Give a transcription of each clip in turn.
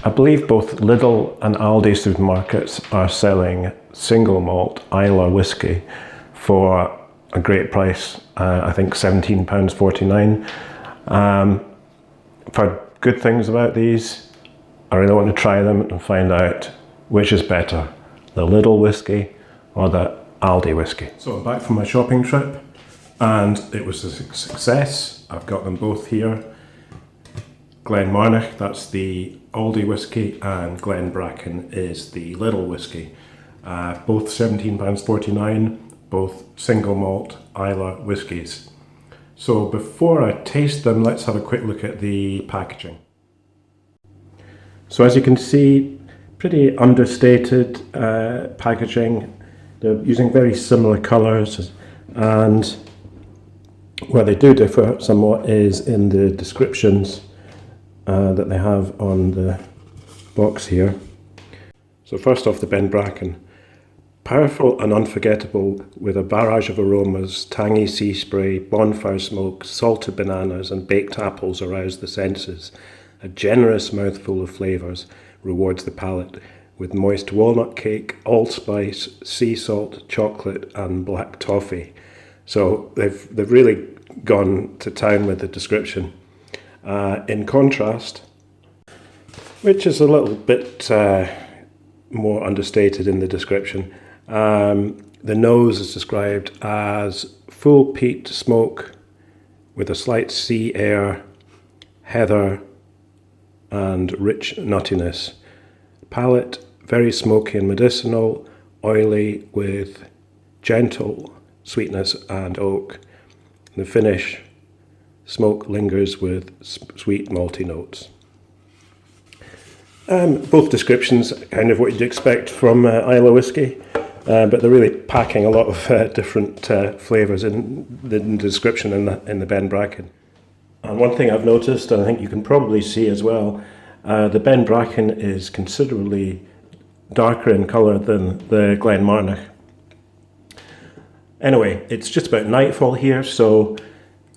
I believe both Lidl and Aldi supermarkets are selling single malt Islay whiskey for a great price. I think £17.49. I've heard good things about these. I really want to try them and find out which is better, the Lidl whiskey or the Aldi whiskey. So I'm back from my shopping trip and it was a success. I've got them both here. Glenmarnock, that's the Aldi whiskey, and Glenbracken is the Lidl whiskey. Both £17.49, both single malt Islay whiskies. So before I taste them, let's have a quick look at the packaging. So as you can see, pretty understated packaging. They're using very similar colours, and where they do differ somewhat is in the descriptions that they have on the box here. So first off, the Glenbracken. Powerful and unforgettable, with a barrage of aromas, tangy sea spray, bonfire smoke, salted bananas and baked apples arouse the senses. A generous mouthful of flavours rewards the palate, with moist walnut cake, allspice, sea salt, chocolate and black toffee. So they've really gone to town with the description. In contrast, which is a little bit more understated in the description, the nose is described as full peat smoke with a slight sea air, heather and rich nuttiness. Palate, very smoky and medicinal, oily with gentle sweetness and oak. The finish, smoke lingers with sweet malty notes. Both descriptions kind of what you'd expect from Islay whiskey, but they're really packing a lot of different flavours in the description in the Glenbracken. And one thing I've noticed, and I think you can probably see as well, the Glenbracken is considerably darker in colour than the Glenmarnock. Anyway, it's just about nightfall here, so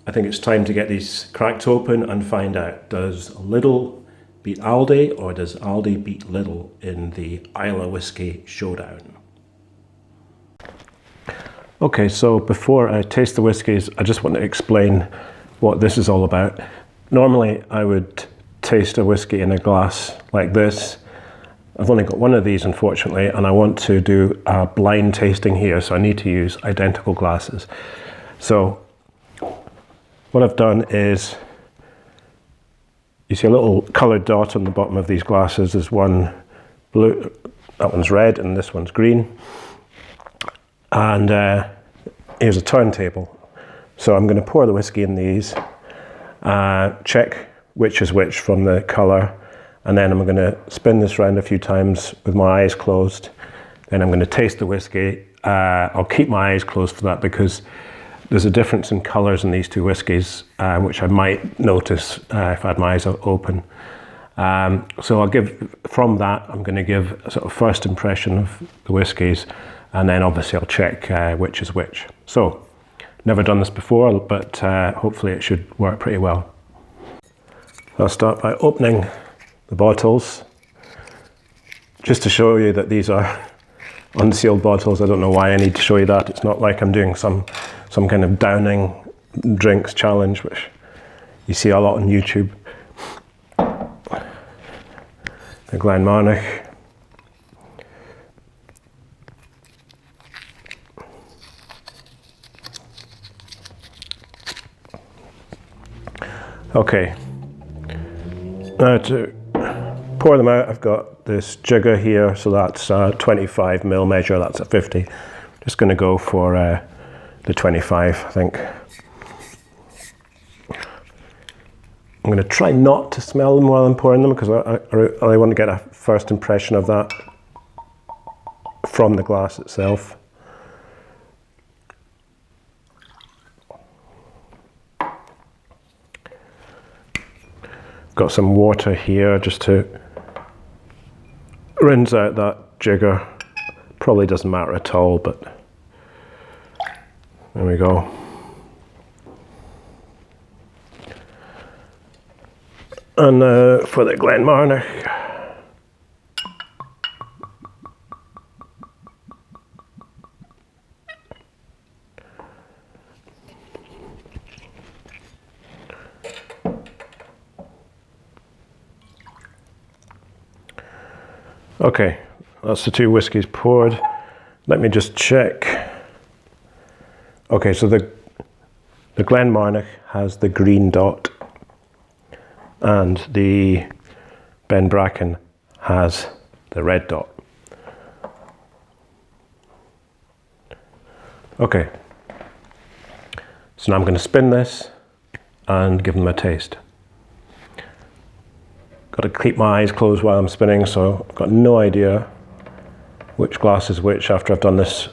I think it's time to get these cracked open and find out, does Lidl beat Aldi or does Aldi beat Lidl in the Islay whiskey showdown? Okay, so before I taste the whiskies, I just want to explain what this is all about. Normally I would taste a whiskey in a glass like this. I've only got one of these, unfortunately, and I want to do a blind tasting here, so I need to use identical glasses. So what I've done is, you see a little coloured dot on the bottom of these glasses. There's one blue, that one's red, and this one's green. And here's a turntable. So I'm going to pour the whiskey in these, check which is which from the colour, and then I'm going to spin this round a few times with my eyes closed. Then I'm going to taste the whiskey. I'll keep my eyes closed for that because there's a difference in colours in these two whiskies, which I might notice if I had my eyes open. So I'll give, from that, I'm going to give a sort of first impression of the whiskies, and then obviously I'll check which is which. So, never done this before, but hopefully it should work pretty well. I'll start by opening the bottles, just to show you that these are unsealed bottles. I don't know why I need to show you that. It's not like I'm doing some kind of downing drinks challenge, which you see a lot on YouTube. The Glenmarnock. Okay, now to pour them out, I've got this jigger here, so that's a 25ml measure, that's a 50. Just going to go for the 25, I think. I'm going to try not to smell them while I'm pouring them, because I want to get a first impression of that from the glass itself. Got some water here just to rinse out that jigger. Probably doesn't matter at all, but there we go. And for the Glenmarnock. Okay, that's the two whiskies poured. Let me just check. Okay, so the Glenmarnock has the green dot and the Ben Bracken has the red dot. Okay, so now I'm going to spin this and give them a taste. Got to keep my eyes closed while I'm spinning, so I've got no idea which glass is which after I've done this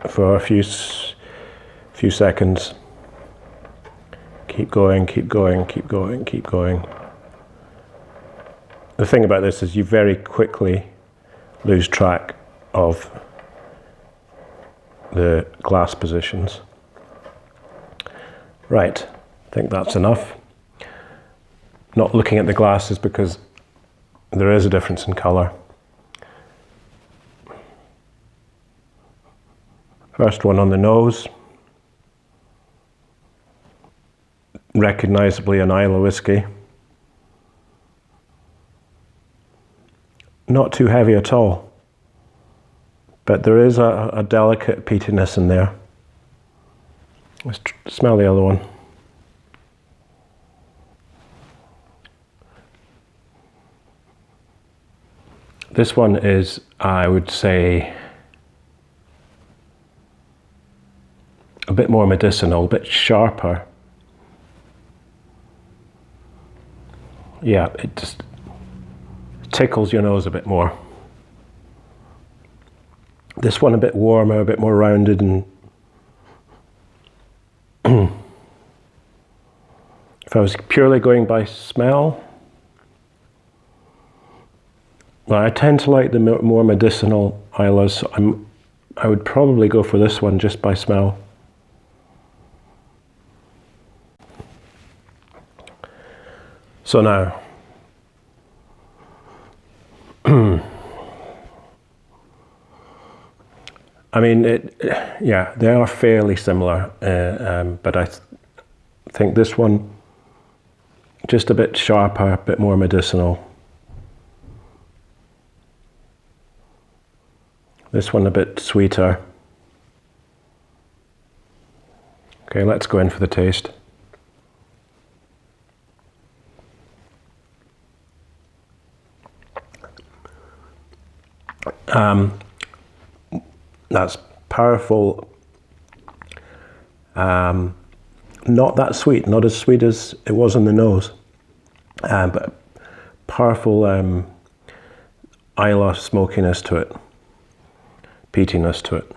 for a few seconds. Keep going, keep going, keep going, keep going. The thing about this is you very quickly lose track of the glass positions. Right, I think that's enough. Not looking at the glasses because there is a difference in colour. First one on the nose. Recognisably an Islay whiskey. Not too heavy at all, but there is a delicate peatiness in there. Let's smell the other one. This one is, I would say, a bit more medicinal, a bit sharper. Yeah, it just tickles your nose a bit more. This one a bit warmer, a bit more rounded, and if I was purely going by smell, well, I tend to like the more medicinal Islas, so I would probably go for this one just by smell. So now, I mean, yeah, they are fairly similar, but I think this one just a bit sharper, a bit more medicinal. This one a bit sweeter. Okay, let's go in for the taste. That's powerful. Not that sweet, not as sweet as it was in the nose, but powerful Islay smokiness to it, peatiness to it.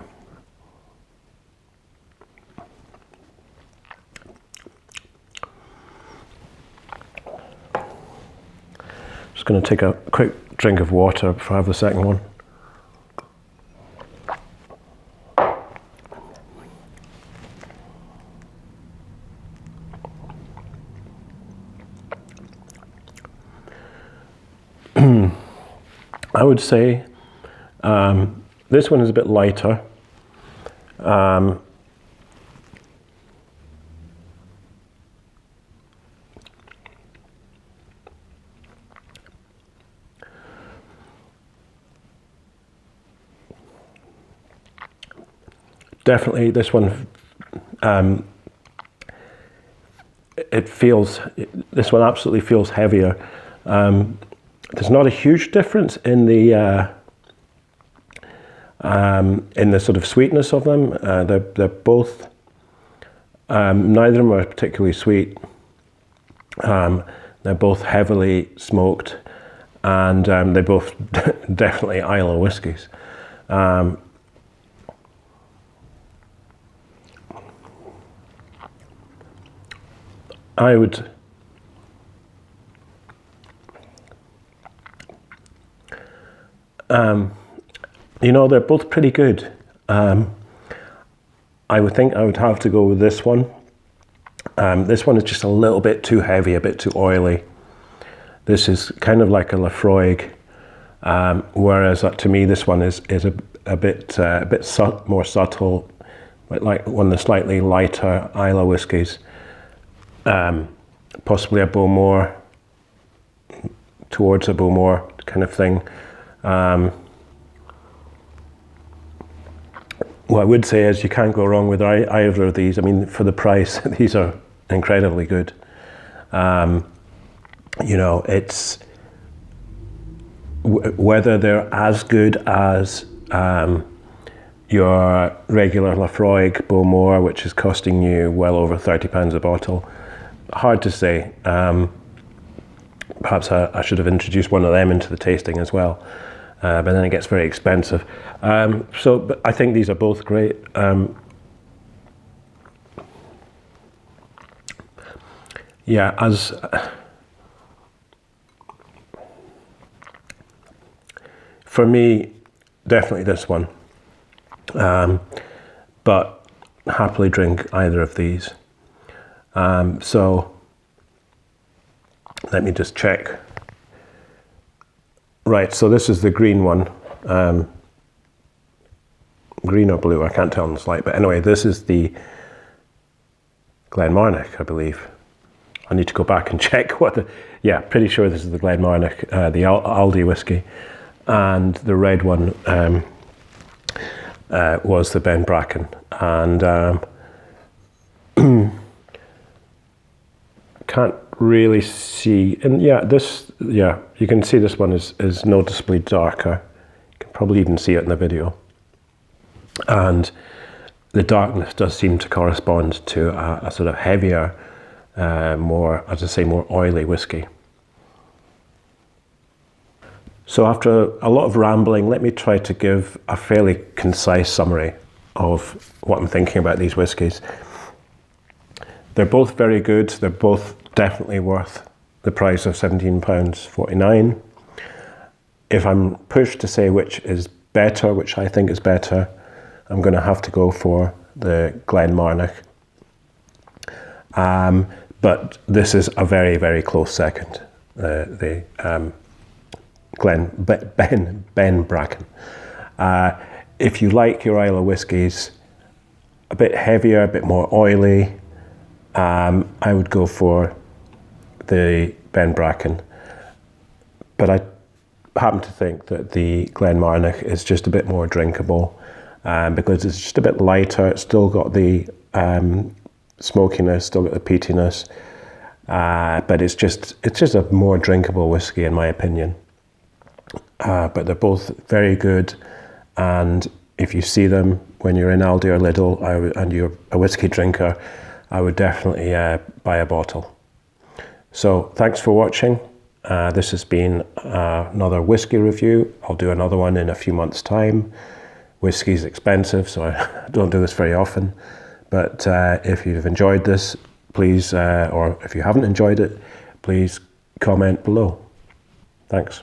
Just going to take a quick drink of water before I have the second one. I would say this one is a bit lighter. Definitely this one, this one absolutely feels heavier. There's not a huge difference in the sort of sweetness of them. They're both, neither of them are particularly sweet. They're both heavily smoked, and they're both definitely Islay whiskies. I would you know, they're both pretty good. I would think I would have to go with this one. This one is just a little bit too heavy, a bit too oily. This is kind of like a Laphroaig, whereas to me this one is a bit more subtle, but like one of the slightly lighter Islay whiskies. Possibly a Bowmore, towards a Bowmore kind of thing. What I would say is you can't go wrong with either of these. I mean, for the price, these are incredibly good. You know, it's whether they're as good as your regular Lafroig Bowmore, which is costing you well over £30 a bottle. Hard to say. Perhaps I should have introduced one of them into the tasting as well, but then it gets very expensive. But I think these are both great. Yeah, for me, definitely this one. But happily drink either of these. So let me just check. Right, so this is the green one. Green or blue, I can't tell on the slide. But anyway, this is the Glenmarnock, I believe. I need to go back and check yeah, pretty sure this is the Glenmarnock, the Aldi whiskey. And the red one was the Ben Bracken. And can't really see, and yeah, you can see this one is noticeably darker. You can probably even see it in the video. And the darkness does seem to correspond to a sort of heavier, more, as I say, more oily whiskey. So after a lot of rambling, let me try to give a fairly concise summary of what I'm thinking about these whiskies. They're both very good. They're both definitely worth the price of £17.49. If I'm pushed to say which is better, which I think is better, I'm going to have to go for the Glenmarnock. But this is a very, very close second. The Ben Bracken. If you like your Islay whiskies a bit heavier, a bit more oily, I would go for the Ben Bracken. But I happen to think that the Glenmarnock is just a bit more drinkable because it's just a bit lighter. It's still got the smokiness, still got the peatiness, but it's just a more drinkable whiskey in my opinion. But they're both very good, and if you see them when you're in Aldi or Lidl and you're a whiskey drinker, I would definitely buy a bottle. So thanks for watching. This has been another whiskey review. I'll do another one in a few months' time. Whiskey's expensive, so I don't do this very often. But if you've enjoyed this, please, or if you haven't enjoyed it, please comment below. Thanks.